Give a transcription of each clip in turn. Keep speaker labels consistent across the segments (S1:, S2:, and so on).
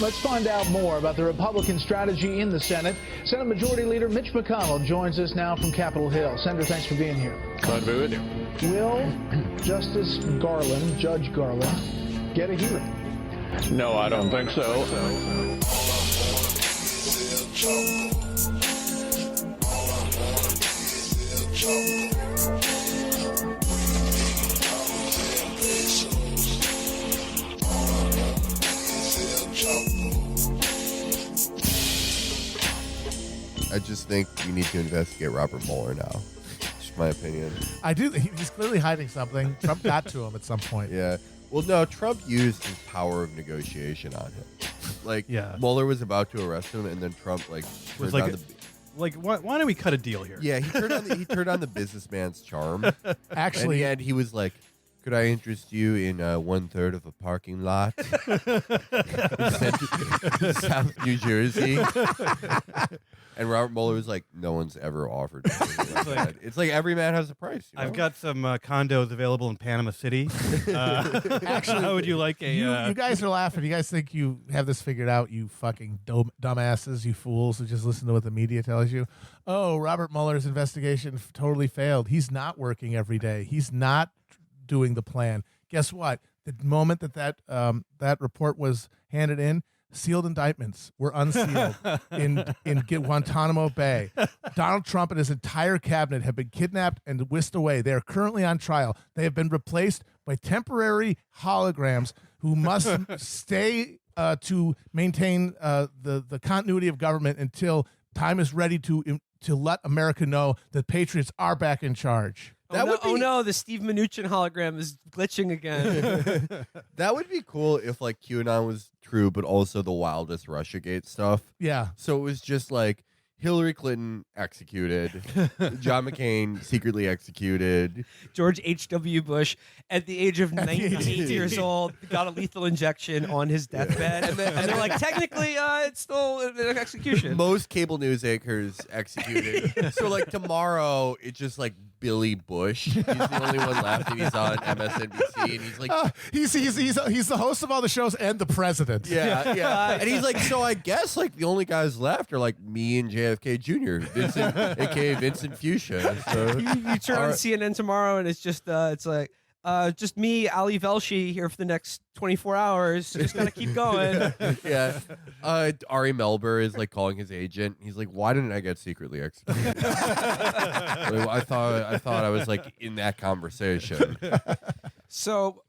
S1: Let's find out more about the Republican strategy in the Senate. Senate Majority Leader Mitch McConnell joins us now from Capitol Hill. Senator, thanks for being here.
S2: Glad to be with you.
S1: Will Justice Garland, Judge Garland, get a hearing?
S2: No, I don't think so.
S3: I just think we need to investigate Robert Mueller now. Just my opinion.
S4: I do. He's clearly hiding something. Trump got to him at some point.
S3: Yeah. Well, no, Trump used his power of negotiation on him. Like,
S5: Yeah.
S3: Mueller was about to arrest him, and then Trump, like,
S5: Was
S3: turned
S5: like,
S3: on
S5: why don't we cut a deal here?
S3: yeah, he turned on the businessman's charm.
S4: Actually,
S3: and he was like, "Could I interest you in 1/3 of a parking lot in South New Jersey?" And Robert Mueller was like, "No one's ever offered me anything like that." It's like every man has a price. You know?
S5: I've got some condos available in Panama City. Actually, how would you like a?
S4: you guys are laughing. You guys think you have this figured out, you fucking dumbasses, you fools who just listen to what the media tells you. Oh, Robert Mueller's investigation totally failed. He's not working every day. He's not doing the plan. Guess what? The moment that report was handed in, sealed indictments were unsealed in Guantanamo Bay. Donald Trump and his entire cabinet have been kidnapped and whisked away. They are currently on trial. They have been replaced by temporary holograms who must stay to maintain the continuity of government until time is ready to let America know that patriots are back in charge.
S6: Oh no, the Steve Mnuchin hologram is glitching again.
S3: That would be cool if like QAnon was true, but also the wildest Russiagate stuff.
S4: Yeah.
S3: So it was just like Hillary Clinton executed, John McCain secretly executed,
S6: George H.W. Bush, at the age of 98 years old, got a lethal injection on his deathbed. And they're like, technically, it's still an execution.
S3: Most cable news anchors executed. So like tomorrow, it's just like Billy Bush. He's the only one left, and he's on MSNBC, and he's like,
S4: he's the host of all the shows and the president.
S3: yeah. And he's like, so I guess like the only guys left are like me and JFK Jr., Vincent, aka Vincent Fuchsia. So
S6: You turn on CNN tomorrow, and it's just it's like just me, Ali Velshi, here for the next 24 hours. Just gotta keep going.
S3: yeah. Ari Melber is like calling his agent. He's like, why didn't I get secretly executed? I thought I was like in that conversation.
S6: So,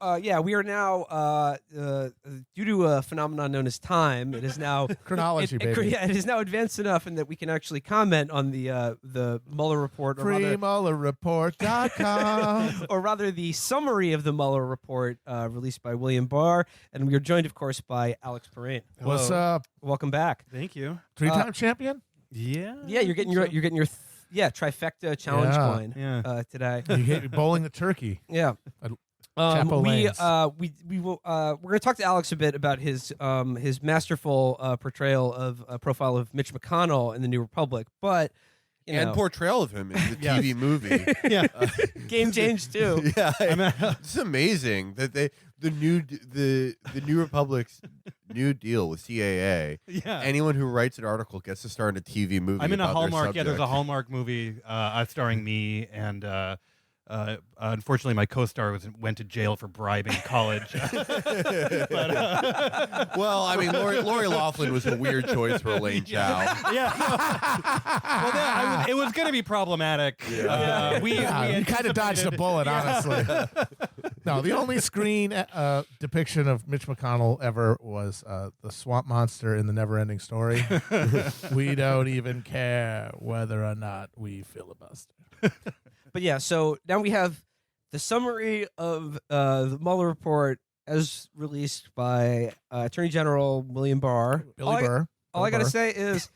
S6: we are now, due to a phenomenon known as time, it is now...
S4: Chronology, baby.
S6: It is now advanced enough in that we can actually comment on the Mueller report.
S4: FreeMuellerReport.com.
S6: Or rather, the summary of the Mueller report released by William Barr. And we are joined, of course, by Alex Perrine.
S4: What's up?
S6: Welcome back.
S5: Thank you.
S4: Three-time champion?
S5: Yeah.
S6: Yeah, you're getting your trifecta challenge coin today.
S4: You're bowling the turkey.
S6: Yeah.
S4: Chapo lanes.
S6: We will we're going to talk to Alex a bit about his masterful portrayal of profile of Mitch McConnell in the New Republic, but
S3: and portrayal of him in the TV movie.
S6: Game changed too.
S3: Yeah, it's amazing that the New Republic's New Deal with CAA.
S5: Yeah.
S3: Anyone who writes an article gets to star in a TV movie.
S5: I'm in a
S3: about their
S5: Hallmark. Yeah, there's a
S3: subject.
S5: Hallmark movie starring me, and unfortunately, my co-star went to jail for bribing college.
S3: Well, I mean, Lori Loughlin was a weird choice for Elaine Chow.
S5: Yeah. Well, it was going to be problematic. We
S4: kind of dodged a bullet, honestly. No, the only screen depiction of Mitch McConnell ever was the swamp monster in the Never-Ending Story. We don't even care whether or not we filibuster.
S6: But yeah, so now we have the summary of the Mueller report as released by Attorney General William Barr.
S4: Billy Burr.
S6: All I got to say is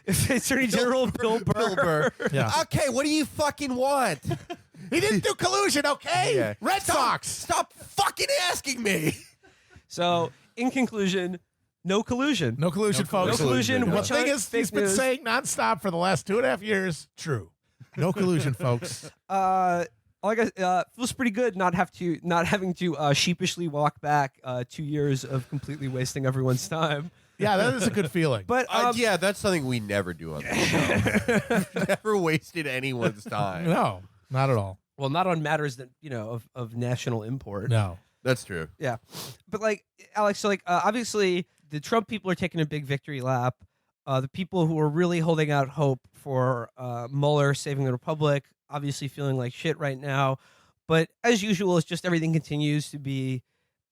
S6: Attorney General Bill Burr.
S4: Yeah.
S3: Okay, what do you fucking want?
S4: He didn't do collusion, okay?
S3: Yeah.
S4: Red Sox.
S3: Stop fucking asking me.
S6: So, in conclusion, no collusion.
S4: No collusion, folks.
S6: No collusion.
S4: The
S6: Witch
S4: thing
S6: hunt,
S4: is,
S6: fake
S4: he's been
S6: news.
S4: saying nonstop for the last 2.5 years. True. No collusion, folks.
S6: I guess feels pretty good not having to sheepishly walk back 2 years of completely wasting everyone's time.
S4: Yeah, that is a good feeling.
S6: But
S3: yeah, that's something we never do on the show. Never wasted anyone's time.
S4: No, not at all.
S6: well, not on matters that of national import.
S4: No.
S3: That's true.
S6: Yeah, but like Alex, so like obviously the Trump people are taking a big victory lap. The people who are really holding out hope for Mueller saving the republic, obviously feeling like shit right now. But as usual, it's just everything continues to be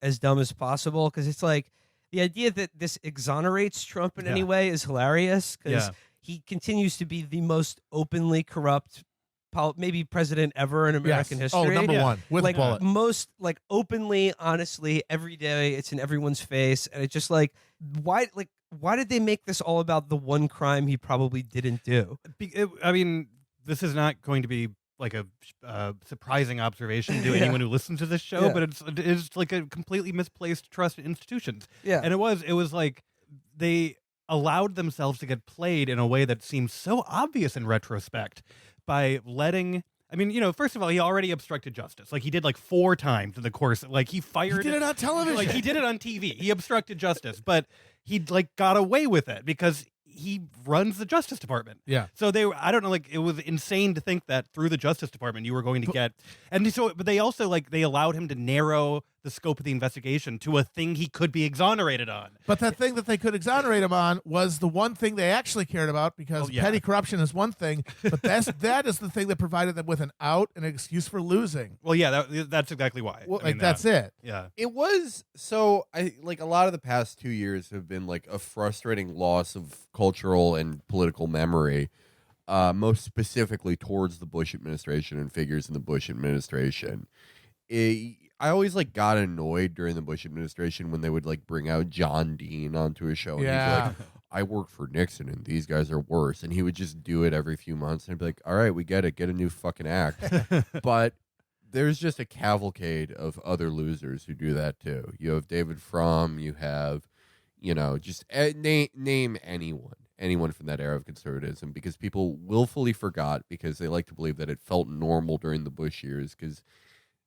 S6: as dumb as possible because it's like the idea that this exonerates Trump in any way is hilarious because he continues to be the most openly corrupt maybe president ever in American history.
S4: Oh, number one with
S6: like
S4: a bullet.
S6: most like openly, honestly, every day it's in everyone's face, and it's just like why did they make this all about the one crime he probably didn't do?
S5: I mean, this is not going to be like a surprising observation to anyone who listens to this show, but it's like a completely misplaced trust in institutions.
S6: Yeah,
S5: and it was like they allowed themselves to get played in a way that seems so obvious in retrospect by letting. I mean, first of all, he already obstructed justice. Like, he did like 4 times in the course. Like, he fired.
S4: He did it on television.
S5: Like, he did it on TV. He obstructed justice, but he like got away with it because he runs the Justice Department.
S4: Yeah.
S5: So I don't know, like it was insane to think that through the Justice Department you were going to get, but they also they allowed him to narrow the scope of the investigation to a thing he could be exonerated on.
S4: But that thing that they could exonerate him on was the one thing they actually cared about because petty corruption is one thing, but that is the thing that provided them with an out and an excuse for losing.
S5: Well, yeah, that's exactly why.
S4: Well, that's it.
S5: Yeah.
S3: It was so I like a lot of the past 2 years have been like a frustrating loss of cultural and political memory, most specifically towards the Bush administration and figures in the Bush administration. I always like got annoyed during the Bush administration when they would like bring out John Dean onto a show and he'd be like, I worked for Nixon and these guys are worse, and he would just do it every few months and I'd be like, all right, we get it, get a new fucking act. But there's just a cavalcade of other losers who do that too. You have David Frum, you have just name anyone from that era of conservatism, because people willfully forgot because they like to believe that it felt normal during the Bush years because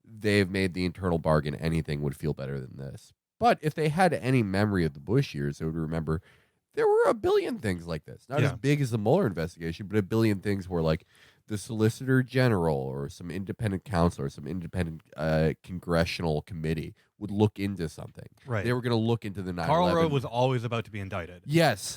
S3: they've made the internal bargain anything would feel better than this. But if they had any memory of the Bush years, they would remember there were a billion things like this. Not as big as the Mueller investigation, but a billion things where like the Solicitor General or some independent counsel or some independent congressional committee would look into something.
S5: Right.
S3: They were going to look into the 9/11.
S5: Karl Rove was always about to be indicted.
S3: Yes.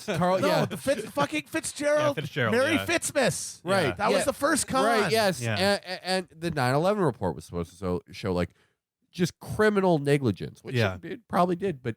S3: Karl.
S4: No,
S3: yeah.
S4: the fucking Fitzgerald.
S5: Yeah, Fitzgerald,
S4: Mary
S5: yeah.
S4: Fitzmiss.
S3: Right.
S4: That was the first con.
S3: Right. Yes.
S5: Yeah.
S3: And the 9/11 report was supposed to show like just criminal negligence, which it probably did, but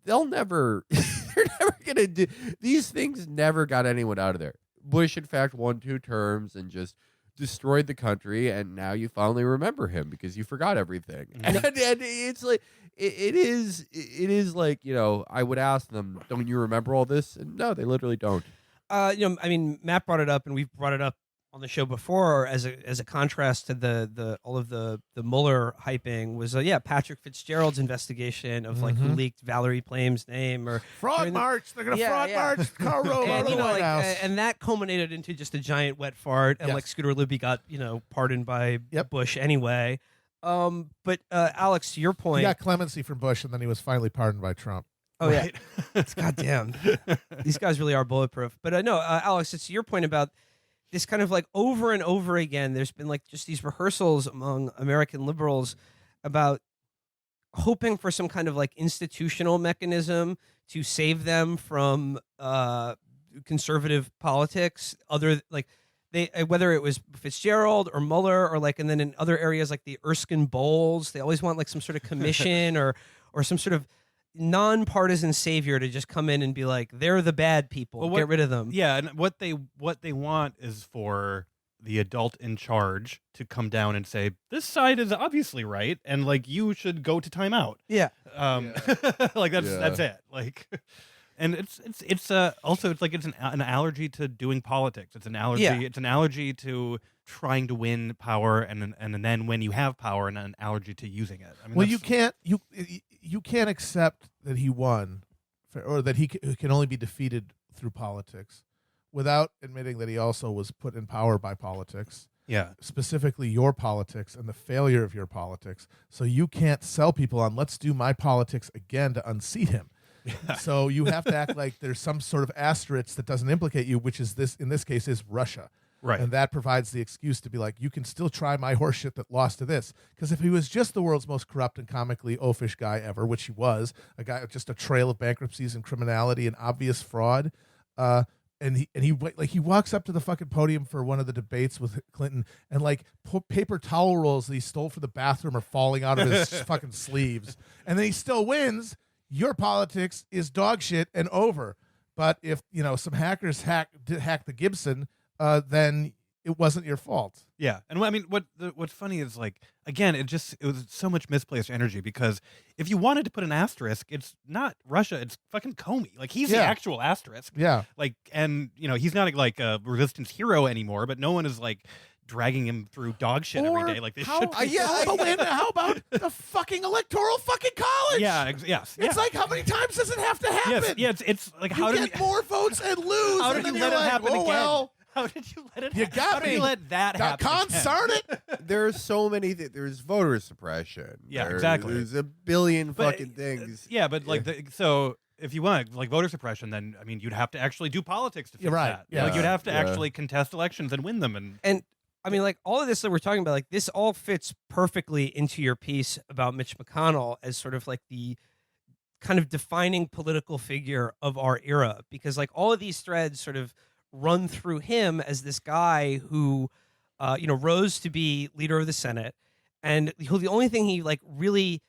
S3: they'll never. They're never going to do these things. Never got anyone out of there. Bush, in fact, won 2 terms and just destroyed the country, and now you finally remember him because you forgot everything. And it's like it is like, I would ask them, don't you remember all this? And no, they literally don't.
S6: I mean, Matt brought it up, and we've brought it up on the show before as a contrast to the all of the Mueller hyping was Patrick Fitzgerald's investigation of like who leaked Valerie Plame's name or
S4: fraud march. They're gonna fraud march Karl Rove out of the White House.
S6: And that culminated into just a giant wet fart, and like Scooter Libby got pardoned by Bush anyway. But Alex, to your point,
S4: he got clemency from Bush, and then he was finally pardoned by Trump.
S6: Oh yeah, it's goddamn. These guys really are bulletproof. But no, Alex, it's your point about this kind of like over and over again. There's been like just these rehearsals among American liberals about hoping for some kind of like institutional mechanism to save them from conservative politics. Other like they whether it was Fitzgerald or Mueller or like, and then in other areas like the Erskine Bowles, they always want like some sort of commission or some sort of nonpartisan savior to just come in and be like, they're the bad people. Get rid of them.
S5: Yeah, and what they want is for the adult in charge to come down and say, this side is obviously right, and like you should go to timeout.
S6: Yeah.
S5: Like that's it. Like, and it's also it's like it's an allergy to doing politics. It's an allergy.
S6: Yeah.
S5: It's an allergy to trying to win power, and then when you have power, and an allergy to using it. I mean,
S4: well, you can't accept that he won, or that he can only be defeated through politics, without admitting that he also was put in power by politics.
S5: Yeah.
S4: specifically your politics and the failure of your politics. So you can't sell people on let's do my politics again to unseat him. So you have to act like there's some sort of asterisk that doesn't implicate you, which is this, in this case, is Russia.
S5: Right.
S4: And that provides the excuse to be like, you can still try my horseshit that lost to this. Because if he was just the world's most corrupt and comically oafish guy ever, which he was, a guy with just a trail of bankruptcies and criminality and obvious fraud, and he walks up to the fucking podium for one of the debates with Clinton, and like paper towel rolls that he stole for the bathroom are falling out of his fucking sleeves, and then he still wins. Your politics is dog shit and over. But if some hackers hack the Gibson, then it wasn't your fault.
S5: Yeah, and I mean, what's funny is like, again, it was so much misplaced energy, because if you wanted to put an asterisk, it's not Russia, it's fucking Comey. Like, he's the actual asterisk.
S4: Yeah,
S5: like, and he's not like a resistance hero anymore, but no one is like dragging him through dog shit every day like this should be.
S4: How about the fucking electoral fucking college?
S5: Yeah, yes.
S4: It's like, how many times does it have to happen?
S5: Yes, it's like,
S4: you
S5: how
S4: get
S5: did
S4: more votes and lose?
S5: how
S4: and
S5: did
S4: then
S5: you
S4: you're
S5: let it
S4: like,
S5: happen
S4: oh,
S5: again?
S4: Well,
S5: how did you let it?
S4: You got
S5: how
S4: me.
S5: did you let that happen?
S4: Concern it.
S3: There's so many. There's voter suppression.
S5: Yeah, exactly.
S3: There's a billion
S5: But,
S3: fucking things.
S5: Yeah, but like, so if you want like voter suppression, then I mean, you'd have to actually do politics to fix
S4: You're right.
S5: that.
S4: Yeah.
S5: Like, you'd have to
S3: Yeah.
S5: actually contest elections and win them, and
S6: I mean, like, all of this that we're talking about, like, this all fits perfectly into your piece about Mitch McConnell as sort of like the kind of defining political figure of our era, because like all of these threads sort of run through him as this guy who, rose to be leader of the Senate, and who the only thing he like really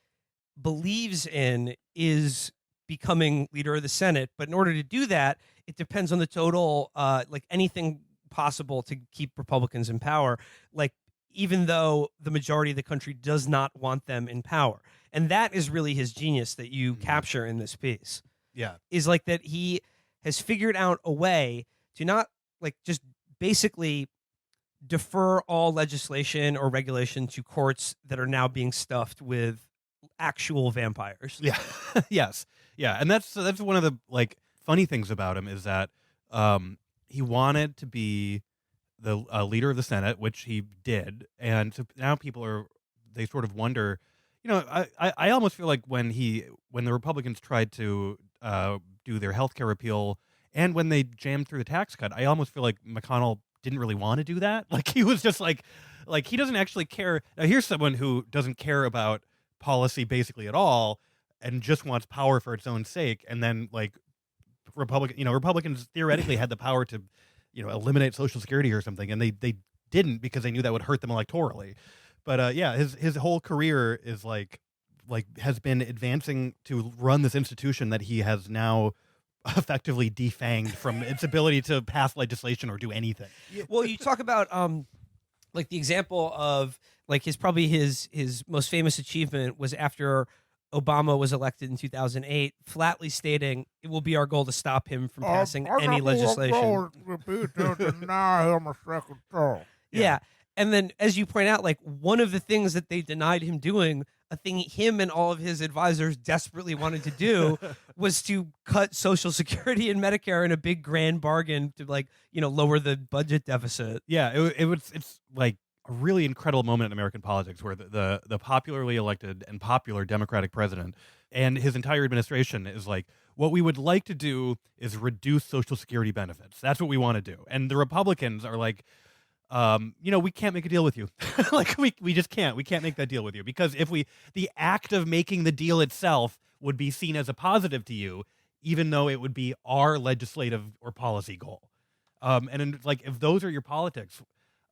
S6: believes in is becoming leader of the Senate. But in order to do that, it depends on the total, like anything possible to keep Republicans in power, like even though the majority of the country does not want them in power. And that is really his genius that you capture in this piece.
S5: yeah,
S6: Is like that he has figured out a way to not like just basically defer all legislation or regulation to courts that are now being stuffed with actual vampires.
S5: yeah, yes, yeah, and that's one of the like funny things about him is that he wanted to be the leader of the Senate, which he did, and so now they sort of wonder. I almost feel like when the Republicans tried to do their healthcare repeal, and when they jammed through the tax cut, I almost feel like McConnell didn't really want to do that. Like, he was just like he doesn't actually care. Now, here's someone who doesn't care about policy basically at all, and just wants power for its own sake, and then like Republicans theoretically had the power to, eliminate Social Security or something, and they didn't, because they knew that would hurt them electorally. But his whole career is like has been advancing to run this institution that he has now effectively defanged from its ability to pass legislation or do anything.
S6: Well, you talk about like the example of like his most famous achievement was after Obama was elected in 2008, flatly stating it will be our goal to stop him from passing any legislation. Yeah. And then, as you point out, like one of the things that they denied him doing, a thing him and all of his advisors desperately wanted to do, was to cut Social Security and Medicare in a big grand bargain to like, lower the budget deficit.
S5: Yeah, it's like a really incredible moment in American politics where the popularly elected and popular Democratic president and his entire administration is like, what we would like to do is reduce Social Security benefits. That's what we want to do. And the Republicans are like, we can't make a deal with you. Like, we just can't. We can't make that deal with you, because the act of making the deal itself would be seen as a positive to you, even though it would be our legislative or policy goal. If those are your politics,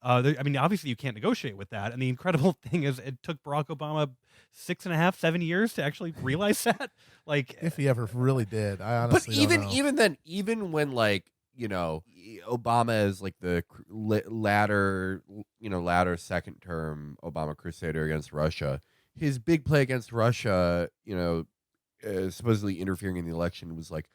S5: obviously you can't negotiate with that. And the incredible thing is, it took Barack Obama 6.5, 7 years to actually realize that. Like,
S4: if he ever really did, I honestly don't know.
S3: even then, even when like Obama is like the latter second term Obama crusader against Russia, his big play against Russia, supposedly interfering in the election, was like,